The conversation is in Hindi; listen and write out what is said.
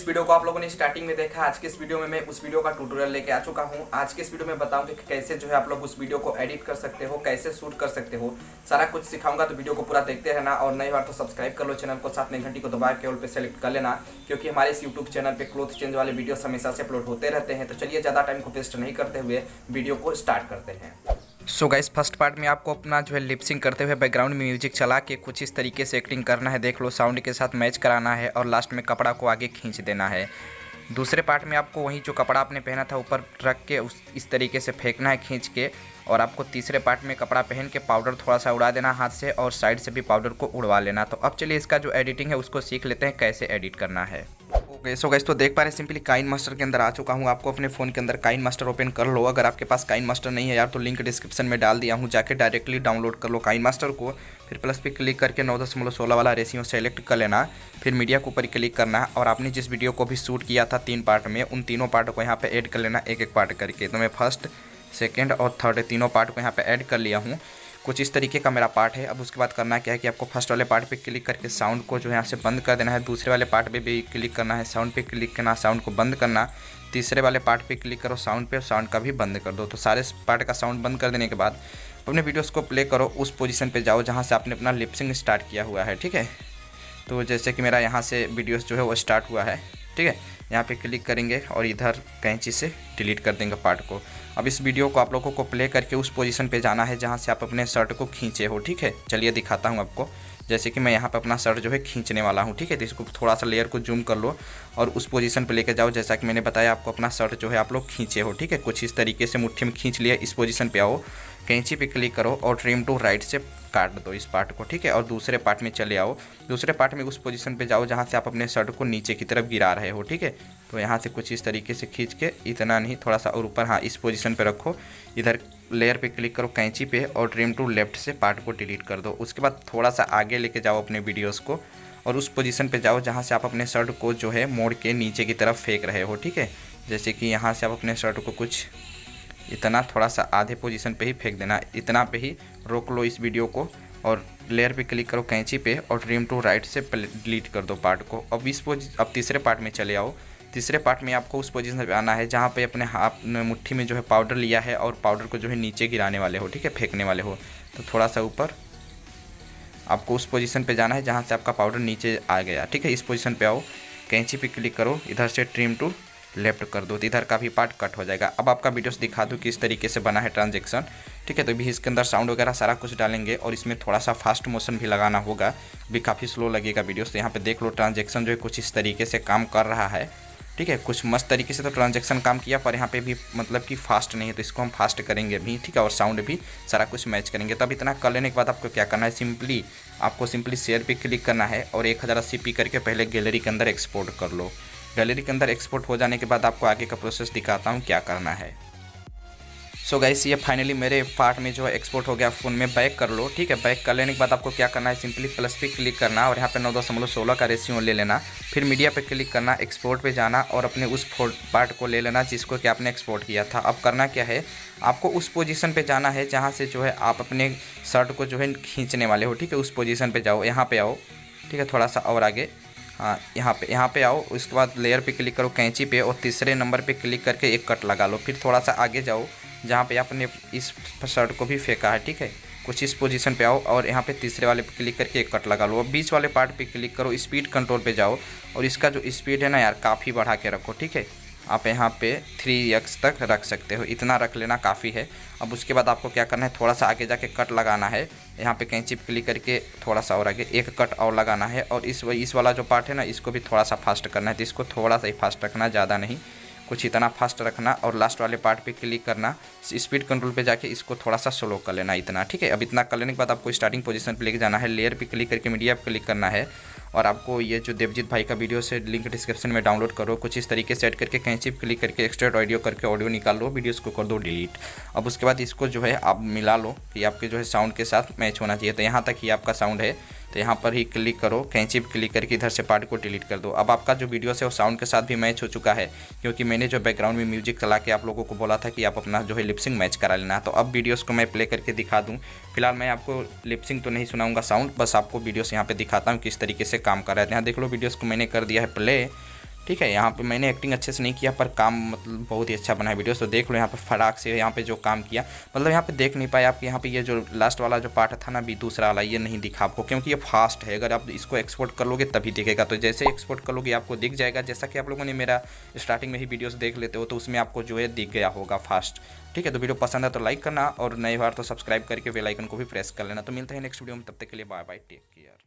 वीडियो को आप लोगों ने स्टार्टिंग में देखा, आज के इस वीडियो में मैं उस वीडियो का ट्यूटोरियल लेके आ चुका हूं। आज के इस वीडियो में बताऊंगा कि कैसे जो है आप लोग उस वीडियो को एडिट कर सकते हो, कैसे शूट कर सकते हो, सारा कुछ सिखाऊंगा। तो वीडियो को पूरा देखते रहना और नई बार तो सब्सक्राइब कर लो चैनल को, साथ में घंटी को दबा के ऑल पे सेलेक्ट कर लेना, क्योंकि हमारे इस यूट्यूब चैनल पे क्लोथ चेंज वाले वीडियो हमेशा से अपलोड होते रहते हैं। तो चलिए ज़्यादा टाइम को वेस्ट नहीं करते हुए वीडियो को स्टार्ट करते हैं। सो गाइस, फर्स्ट पार्ट में आपको अपना जो है लिपसिंग करते हुए बैकग्राउंड में म्यूजिक चला के कुछ इस तरीके से एक्टिंग करना है, देख लो, साउंड के साथ मैच कराना है और लास्ट में कपड़ा को आगे खींच देना है। दूसरे पार्ट में आपको वही जो कपड़ा आपने पहना था ऊपर रख के इस तरीके से फेंकना है खींच के, और आपको तीसरे पार्ट में कपड़ा पहन के पाउडर थोड़ा सा उड़ा देना हाथ से और साइड से भी पाउडर को उड़वा लेना। तो अब चलिए इसका जो एडिटिंग है उसको सीख लेते हैं कैसे एडिट करना है। ओके, सो गाइस, तो देख पा रहे हैं सिंपली काइन मास्टर के अंदर आ चुका हूँ। आपको अपने फ़ोन के अंदर काइन मास्टर ओपन कर लो। अगर आपके पास काइन मास्टर नहीं है यार तो लिंक डिस्क्रिप्शन में डाल दिया हूँ, जाके डायरेक्टली डाउनलोड कर लो काइन मास्टर को। फिर प्लस पे क्लिक करके 9.16 वाला रेशियो सेलेक्ट कर लेना। फिर मीडिया के ऊपर क्लिक करना और आपने जिस वीडियो को भी शूट किया था 3 पार्ट में, उन तीनों पार्ट को यहाँ पे ऐड कर लेना एक एक पार्ट करके। तो मैं फर्स्ट, सेकेंड और थर्ड तीनों पार्ट को यहाँ पे ऐड कर लिया हूँ। कुछ इस तरीके का मेरा पार्ट है। अब उसके बाद करना क्या है कि आपको फर्स्ट वाले पार्ट पे क्लिक करके साउंड को जो है यहाँ से बंद कर देना है। दूसरे वाले पार्ट पे भी क्लिक करना है, साउंड पे क्लिक करना, साउंड को बंद करना। तीसरे वाले पार्ट पे क्लिक करो साउंड पे, साउंड का भी बंद कर दो। तो सारे पार्ट का साउंड बंद कर देने के बाद अपने वीडियोस को प्ले करो, उस पोजीशन पे जाओ जहाँ से आपने अपना लिपसिंग स्टार्ट किया हुआ है, ठीक है। तो जैसे कि मेरा यहाँ से वीडियोस जो है वो स्टार्ट हुआ है, ठीक है। यहाँ पे क्लिक करेंगे और इधर कैंची से डिलीट कर देंगे पार्ट को। अब इस वीडियो को आप लोगों को प्ले करके उस पोजीशन पे जाना है जहाँ से आप अपने शर्ट को खींचे हो, ठीक है। चलिए दिखाता हूँ आपको। जैसे कि मैं यहाँ पे अपना शर्ट जो है खींचने वाला हूँ, ठीक है। तो इसको थोड़ा सा लेयर को जूम कर लो और उस पोजीशन पे लेके जाओ जैसा कि मैंने बताया आपको अपना शर्ट जो है आप लोग खींचे हो, ठीक है। कुछ इस तरीके से मुट्ठी में खींच लिया। इस पोजीशन पे आओ, कैंची पे क्लिक करो और ट्रिम टू राइट से काट दो इस पार्ट को, ठीक है। और दूसरे पार्ट में चले आओ। दूसरे पार्ट में उस पोजीशन पे जाओ जहाँ से आप अपने शर्ट को नीचे की तरफ गिरा रहे हो, ठीक है। तो यहाँ से कुछ इस तरीके से खींच के, इतना नहीं, थोड़ा सा और ऊपर, हाँ, इस पोजीशन पे रखो। इधर लेयर पे क्लिक करो कैंची पे और ट्रिम टू लेफ्ट से पार्ट को डिलीट कर दो। उसके बाद थोड़ा सा आगे लेके जाओ अपने वीडियोस को और उस पोजीशन पे जाओ जहाँ से आप अपने शर्ट को जो है मोड़ के नीचे की तरफ फेंक रहे हो, ठीक है। जैसे कि यहाँ से आप अपने शर्ट को कुछ इतना, थोड़ा सा आधे पोजीशन पे ही फेंक देना, इतना पे ही रोक लो इस वीडियो को और लेयर पे क्लिक करो कैंची पे और ट्रिम टू राइट से डिलीट कर दो पार्ट को। अब तीसरे पार्ट में चले आओ। तीसरे पार्ट में आपको उस पोजीशन पे आना है जहाँ पे अपने हाथ मुट्ठी में जो है पाउडर लिया है और पाउडर को जो है नीचे गिराने वाले हो, ठीक है, फेंकने वाले हो। तो थोड़ा सा ऊपर आपको उस पोजीशन पे जाना है जहाँ से आपका पाउडर नीचे आ गया, ठीक है। इस पोजीशन पे आओ, कैंची पे क्लिक करो, इधर से ट्रिम टू लेफ्ट कर दो, तो इधर का भी पार्ट कट हो जाएगा। अब आपका वीडियोस दिखा दूँ किस तरीके से बना है ट्रांजेक्शन, ठीक है। तो भी इसके अंदर साउंड वगैरह सारा कुछ डालेंगे और इसमें थोड़ा सा फास्ट मोशन भी लगाना होगा, भी काफ़ी स्लो लगेगा वीडियोस। तो यहाँ पे देख लो ट्रांजेक्शन जो है कुछ इस तरीके से काम कर रहा है, ठीक है। कुछ मस्त तरीके से तो ट्रांजेक्शन काम किया, पर यहाँ पे भी मतलब कि फास्ट नहीं है, तो इसको हम फास्ट करेंगे भी, ठीक है। और साउंड भी सारा कुछ मैच करेंगे। तब इतना कर लेने के बाद आपको क्या करना है, आपको सिंपली शेयर पे क्लिक करना है और 1080p करके पहले गैलरी के अंदर एक्सपोर्ट कर लो। गैलरी के अंदर एक्सपोर्ट हो जाने के बाद आपको आगे का प्रोसेस दिखाता हूँ क्या करना है। सो गाइस, ये फाइनली मेरे पार्ट में जो है एक्सपोर्ट हो गया। फ़ोन में बैक कर लो, ठीक है। बैक कर लेने के बाद आपको क्या करना है, सिंपली प्लस पे क्लिक करना और यहाँ पे 9.16 का रेशियो ले लेना। फिर मीडिया पे क्लिक करना, एक्सपोर्ट पे जाना और अपने उस पार्ट को ले लेना जिसको कि आपने एक्सपोर्ट किया था। अब करना क्या है, आपको उस पोजीशन पे जाना है जहाँ से जो है आप अपने शर्ट को जो है खींचने वाले हो, ठीक है। उस पोजीशन पे जाओ, यहाँ पे आओ, ठीक है, थोड़ा सा और आगे, हाँ, यहाँ पे आओ। उसके बाद लेयर पे क्लिक करो कैंची पे और तीसरे नंबर पे क्लिक करके एक कट लगा लो। फिर थोड़ा सा आगे जाओ जहाँ पे आपने इस शर्ट को भी फेंका है, ठीक है। कुछ इस पोजीशन पे आओ और यहाँ पे तीसरे वाले पे क्लिक करके एक कट लगा लो। अब बीच वाले पार्ट पे क्लिक करो, स्पीड कंट्रोल पे जाओ और इसका जो स्पीड है ना यार, काफ़ी बढ़ा के रखो, ठीक है। आप यहाँ पे 3x तक रख सकते हो, इतना रख लेना काफ़ी है। अब उसके बाद आपको क्या करना है, थोड़ा सा आगे जाके कट लगाना है। यहाँ पे कैंची पे क्लिक करके थोड़ा सा और आगे एक कट और लगाना है और इस वाला जो पार्ट है ना, इसको भी थोड़ा सा फास्ट करना है। तो इसको थोड़ा सा ही फास्ट रखना, ज़्यादा नहीं, कुछ इतना फास्ट रखना। और लास्ट वाले पार्ट पे क्लिक करना, स्पीड कंट्रोल पे जाके इसको थोड़ा सा स्लो कर लेना, इतना, ठीक है। अब इतना कर लेने के बाद आपको स्टार्टिंग पोजीशन पे लेके जाना है। लेयर पे क्लिक करके मीडिया पे क्लिक करना है और आपको ये जो देवजीत भाई का वीडियो से लिंक डिस्क्रिप्शन में डाउनलोड करो। कुछ इस तरीके से ऐड करके कैंची पे क्लिक करके एक्सट्रैक्ट ऑडियो करके ऑडियो निकाल लो, वीडियोस को कर दो डिलीट। अब उसके बाद इसको जो है आप मिला लो कि आपके जो है साउंड के साथ मैच होना चाहिए। तो यहाँ तक ही आपका साउंड है, तो यहाँ पर ही क्लिक करो, कैंची पे क्लिक करके इधर से पार्ट को डिलीट कर दो। अब आपका जो वीडियो है वो साउंड के साथ भी मैच हो चुका है, क्योंकि मैंने जो बैकग्राउंड में म्यूजिक चला के आप लोगों को बोला था कि आप अपना जो है लिपसिंग मैच करा लेना। तो अब वीडियोस को मैं प्ले करके दिखा दूँ। फिलहाल मैं आपको लिपसिंग तो नहीं सुनाऊंगा साउंड, बस आपको वीडियोस यहाँ पे दिखाता हूँ किस तरीके से काम कर रहा है। यहाँ देख लो वीडियोस को मैंने कर दिया है प्ले, ठीक है। यहाँ पे मैंने एक्टिंग अच्छे से नहीं किया पर काम मतलब बहुत ही अच्छा बना है वीडियो। तो देख लो यहाँ पे फटाक से यहाँ पे जो काम किया, मतलब यहाँ पे देख नहीं पाए आप। यहाँ पे ये जो लास्ट वाला जो पार्ट था ना भी दूसरा वाला, ये नहीं दिखा आपको क्योंकि ये फास्ट है। अगर आप इसको एक्सपोर्ट कर लोगे तभी दिखेगा। तो जैसे एक्सपोर्ट कर लोगे आपको दिख जाएगा, जैसा कि आप लोगों ने मेरा स्टार्टिंग में ही वीडियोस देख लेते हो तो उसमें आपको जो है दिख गया होगा फास्ट। ठीक है। तो वीडियो पसंद है तो लाइक करना और नई बार तो सब्सक्राइब करके बेल आइकन को भी प्रेस कर लेना। तो मिलते हैं नेक्स्ट वीडियो में, तब तक के लिए बाय बाय, टेक केयर।